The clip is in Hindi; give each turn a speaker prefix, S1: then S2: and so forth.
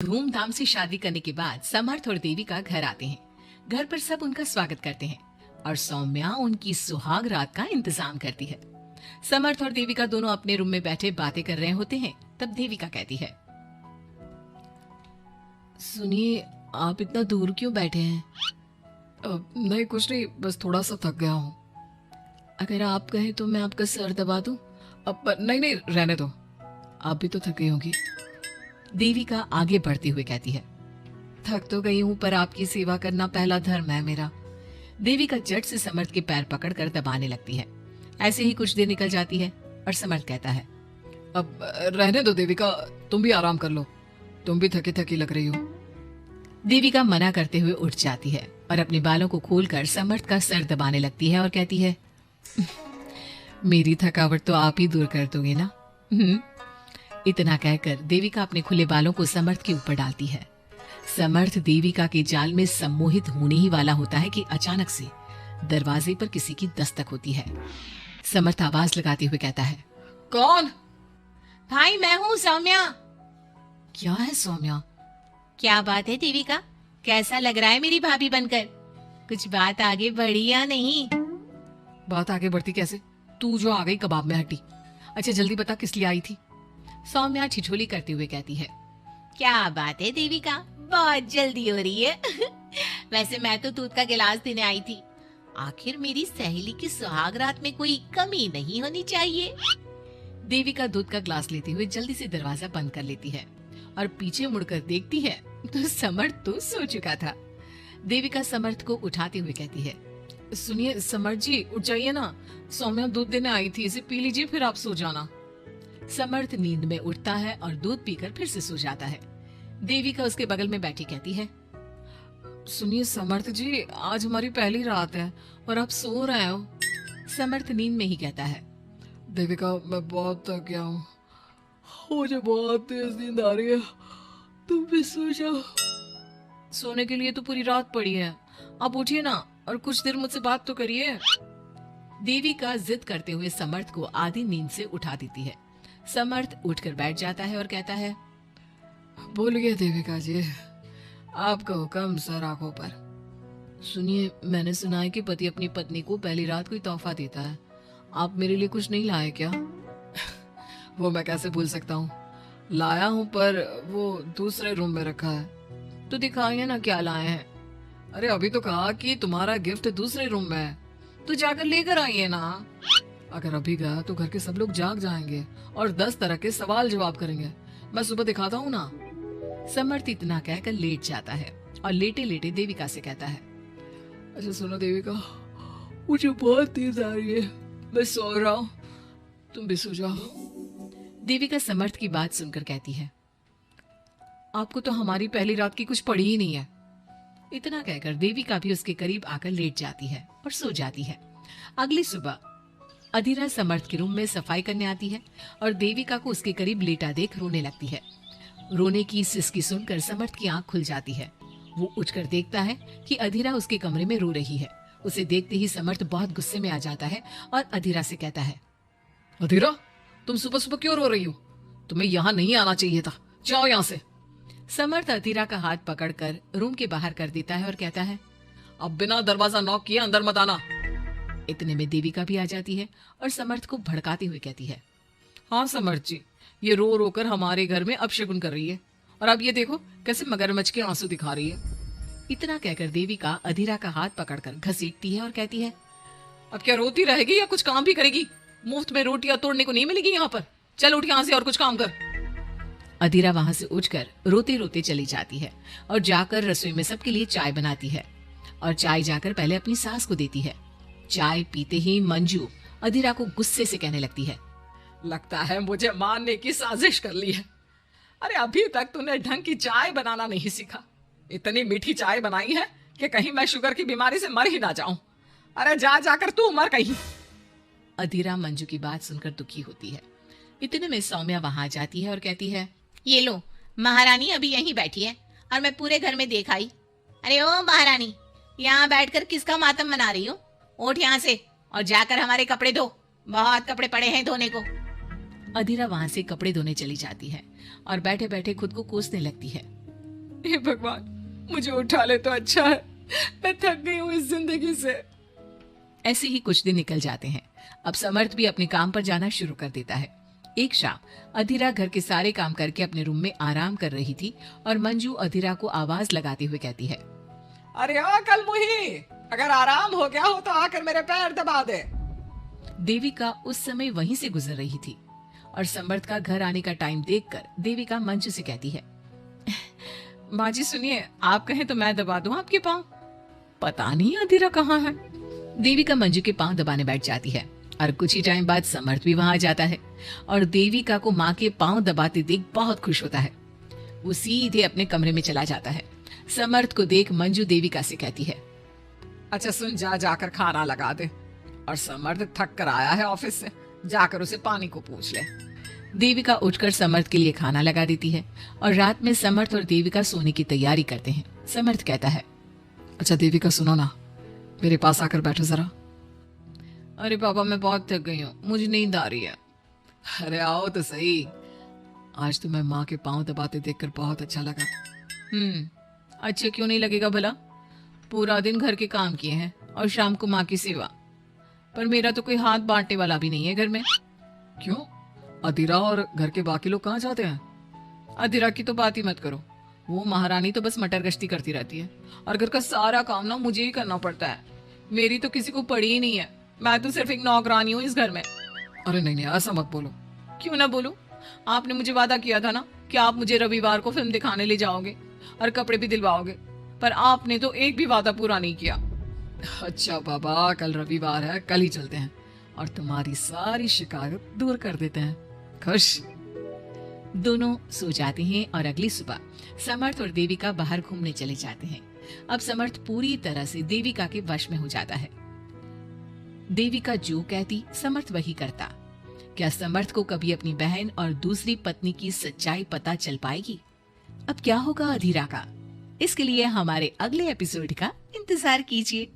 S1: धूमधाम से शादी करने के बाद समर्थ और देविका घर आते हैं। घर पर सब उनका स्वागत करते हैं और सौम्या उनकी सुहाग रात का इंतजाम करती है। समर्थ और देविका दोनों अपने रूम में बैठे बातें कर रहे होते हैं। तब देविका कहती है, सुनिए, आप इतना दूर क्यों बैठे हैं?
S2: नहीं, कुछ नहीं, बस थोड़ा सा थक गया हूँ।
S1: अगर आप कहें तो मैं आपका सर दबा दूं?
S2: अब नहीं नहीं, रहने दो, आप भी तो थक गई होंगी।
S1: देविका आगे बढ़ते हुए कहती है, थक तो गई हूँ पर आपकी सेवा करना पहला धर्म है मेरा। देविका झट से समर्थ के पैर पकड़कर दबाने लगती है। ऐसे ही कुछ देर निकल जाती है और समर्थ कहता है,
S2: अब रहने दो देविका, तुम भी आराम कर लो, तुम भी थकी थकी लग रही हो।
S1: देविका मना करते हुए उठ जाती है और अपने बालों को खोलकर समर्थ का सर दबाने लगती है और कहती है, मेरी थकावट तो आप ही दूर कर दोगे ना? इतना कहकर देविका अपने खुले बालों को समर्थ के ऊपर डालती है। समर्थ देविका के जाल में सम्मोहित होने ही वाला होता है कि अचानक से दरवाजे पर किसी की दस्तक होती है। समर्थ आवाज लगाते हुए कहता है,
S2: कौन?
S1: भाई मैं हूँ, सौम्या।
S2: क्या है सौम्या?
S1: क्या बात है देविका, कैसा लग रहा है मेरी भाभी बनकर? कुछ बात आगे बढ़ी या नहीं?
S2: बात आगे बढ़ती कैसे? तू जो आ गई कबाब में हड्डी। अच्छा जल्दी बता, किस लिए आई थी?
S1: सौम्या ठिठोली करते हुए कहती है, क्या बात है देविका, बहुत जल्दी हो रही है। वैसे मैं तो दूध का गिलास देने आई थी। आखिर मेरी सहेली की सुहाग रात में कोई कमी नहीं होनी चाहिए। देविका दूध का ग्लास लेते हुए जल्दी से दरवाजा बंद कर लेती है और पीछे मुड़कर देखती है तो समर्थ तो सो चुका था। देविका समर्थ को उठाते हुए कहती है,
S2: सुनिए समर्थ जी, उठ जाइए ना, सौम्या दूध देने आई थी, इसे पी लीजिए फिर आप सो जाना।
S1: समर्थ नींद में उठता है और दूध पीकर फिर से सो जाता है। देविका उसके बगल में बैठी कहती है,
S2: सुनिए समर्थ जी, आज हमारी पहली रात है और आप सो रहे हो।
S1: समर्थ नींद में ही कहता है,
S2: देविका मैं बहुत थक गया हूँ, मुझे बहुत तेज नींद आ रही है, तुम भी सो जाओ। सोने के लिए तो पूरी रात पड़ी है, आप उठिए ना और कुछ देर मुझसे बात तो करिए।
S1: देविका जिद करते हुए समर्थ को आधी नींद से उठा देती है। समर्थ उठकर बैठ जाता है और कहता है,
S2: बोलिए देविका जी, आपका हुक्म सर आंखों पर।
S1: सुनिए, मैंने सुना है कि पति अपनी पत्नी को पहली रात कोई तोहफा देता है, आप मेरे लिए कुछ नहीं लाए क्या?
S2: वो मैं कैसे भूल सकता हूँ, लाया हूँ पर वो दूसरे रूम में रखा है।
S1: तो दिखाइए ना क्या लाए हैं।
S2: अरे अभी तो कहा कि तुम्हारा गिफ्ट दूसरे रूम में है, तो जाकर लेकर आइए ना। अगर अभी गया तो घर के सब लोग जाग जाएंगे और 10 तरह के सवाल जवाब करेंगे, मैं सुबह दिखाता हूँ ना।
S1: समर्थ इतना कहकर लेट जाता है और लेटे लेटे देविका से कहता है,
S2: अच्छा सुनो देविका, मुझे बहुत नींद आ रही है, मैं सो रहा हूँ, तुम भी सो जाओ।
S1: देविका समर्थ की बात सुनकर कहती है, आपको तो हमारी पहली रात की कुछ पड़ी ही नहीं है। इतना कहकर देविका भी उसके करीब आकर लेट जाती है और सो जाती है। अगली सुबह अधीरा समर्थ के रूम में सफाई करने आती है और देविका को उसके करीब लेटा देख रोने लगती है। रोने की सिसकी सुनकर समर्थ की आंख खुल जाती है। वो उठकर देखता है कि अधीरा उसके कमरे में रो रही है। उसे देखते ही समर्थ बहुत गुस्से में आ जाता है और अधीरा से कहता है,
S2: अधीरा, तुम सुबह सुबह क्यों रो रही हो? तुम्हें यहाँ नहीं आना चाहिए था, जाओ यहाँ से।
S1: समर्थ अधीरा का हाथ पकड़कर रूम के बाहर कर देता है और कहता है,
S2: अब बिना दरवाजा नॉक किए अंदर मत आना।
S1: इतने में देविका भी आ जाती है और समर्थ को भड़काते हुए कहती है,
S2: हाँ समर्थ जी, ये रो रो कर हमारे घर में अपशगुन कर रही है और अब ये देखो कैसे मगरमच्छ के आंसू दिखा रही है।
S1: इतना कहकर देविका अधीरा का हाथ पकड़कर घसीटती है और कहती है,
S2: अब क्या रोती रहेगी या कुछ काम भी करेगी? मुफ्त में रोटियां तोड़ने को नहीं मिलेगी यहाँ पर, चल उठ यहाँ से और कुछ काम कर।
S1: अधीरा वहां से उठकर रोते रोते चली जाती है और जाकर रसोई में सबके लिए चाय बनाती है और चाय जाकर पहले अपनी सास को देती है। चाय पीते ही मंजू अधीरा को गुस्से से कहने लगती है,
S2: लगता है मुझे मारने की साजिश कर ली है। अरे अभी तक तूने ढंग की चाय बनाना नहीं सीखा, इतनी मीठी चाय बनाई है कि कहीं मैं शुगर की बीमारी से मर ही ना जाऊं। अरे जा जाकर तू मर कहीं।
S1: अधीरा मंजू की बात सुनकर दुखी होती है। इतने में सौम्या वहां आ जाती है और कहती है, ये लो, महारानी अभी यहीं बैठी है और मैं पूरे घर में देख आई। अरे ओ महारानी, यहाँ बैठकर किसका मातम मना रही हो? उठ यहाँ से और जाकर हमारे कपड़े धो, बहुत कपड़े पड़े हैं धोने को। अधीरा वहां से कपड़े धोने चली जाती है और बैठे बैठे खुद को कोसने लगती है।
S2: हे भगवान, मुझे उठा ले तो अच्छा है, मैं थक गई हूँ इस जिंदगी से।
S1: ऐसे ही कुछ दिन निकल जाते हैं। अब समर्थ भी अपने काम पर जाना शुरू कर देता है। एक शाम अधीरा घर के सारे काम करके अपने रूम में आराम कर रही थी और मंजू अधीरा को आवाज लगाते हुए कहती है,
S2: अरे ओ कल मुही, अगर आराम हो गया हो तो आकर मेरे पैर दबा दे।
S1: देविका उस समय वहीं से गुजर रही थी और समर्थ का घर आने का टाइम देखकर देविका मंजू से कहती है,
S2: माँ जी सुनिए, आप कहें तो मैं दबा दूं आपके पाँव।
S1: पता नहीं अधीरा कहाँ है। देविका मंजू के पाँव दबाने बैठ जाती है और कुछ ही टाइम बाद समर्थ भी वहां आ जाता है और देविका को माँ के पाँव दबाते देख बहुत खुश होता है। वो सीधे अपने कमरे में चला जाता है। समर्थ को देख मंजू देविका से कहती है,
S2: अच्छा सुन, जाकर खाना लगा दे, और समर्थ थक कर आया है ऑफिस से, जाकर उसे पानी को पूछ ले।
S1: देविका उठकर समर्थ के लिए खाना लगा देती है और रात में समर्थ और देविका सोने की तैयारी करते हैं। समर्थ कहता है,
S2: अच्छा देविका सुनो ना, मेरे पास आकर बैठो जरा। अरे पापा, मैं बहुत थक गई हूँ, मुझे नींद आ रही है। अरे आओ तो सही, आज तो मैं माँ के पाँव दबाते देखकर बहुत अच्छा लगा।
S1: अच्छा क्यों नहीं लगेगा भला? पूरा दिन घर के काम किए हैं और शाम को माँ की सेवा, पर मेरा तो कोई हाथ बांटने वाला भी नहीं है घर में।
S2: क्यों? अधीरा और घर के बाकी लोग कहाँ जाते हैं?
S1: अधीरा की तो बात ही मत करो, वो महारानी तो बस मटर गश्ती करती रहती है और घर का सारा काम ना मुझे ही करना पड़ता है। मेरी तो किसी को पड़ी ही नहीं है, मैं तो सिर्फ एक नौकरानी हूँ इस घर में।
S2: अरे नहीं, ऐसा मत बोलो।
S1: क्यों ना बोलूं? आपने मुझे वादा किया था ना कि आप मुझे रविवार को फिल्म दिखाने ले जाओगे और कपड़े भी दिलवाओगे, पर आपने तो एक भी वादा पूरा नहीं किया।
S2: अच्छा बाबा, कल रविवार है, कल ही चलते हैं और तुम्हारी सारी शिकायत दूर कर देते हैं। खुश?
S1: दोनों सो जाते हैं और अगली सुबह समर्थ और देविका बाहर घूमने चले जाते हैं। अब समर्थ पूरी तरह से देविका के वश में हो जाता है। देविका जो कहती समर्थ वही करता। क्या समर्थ को कभी अपनी बहन और दूसरी पत्नी की सच्चाई पता चल पाएगी? अब क्या होगा अधीरा का? इसके लिए हमारे अगले एपिसोड का इंतजार कीजिए।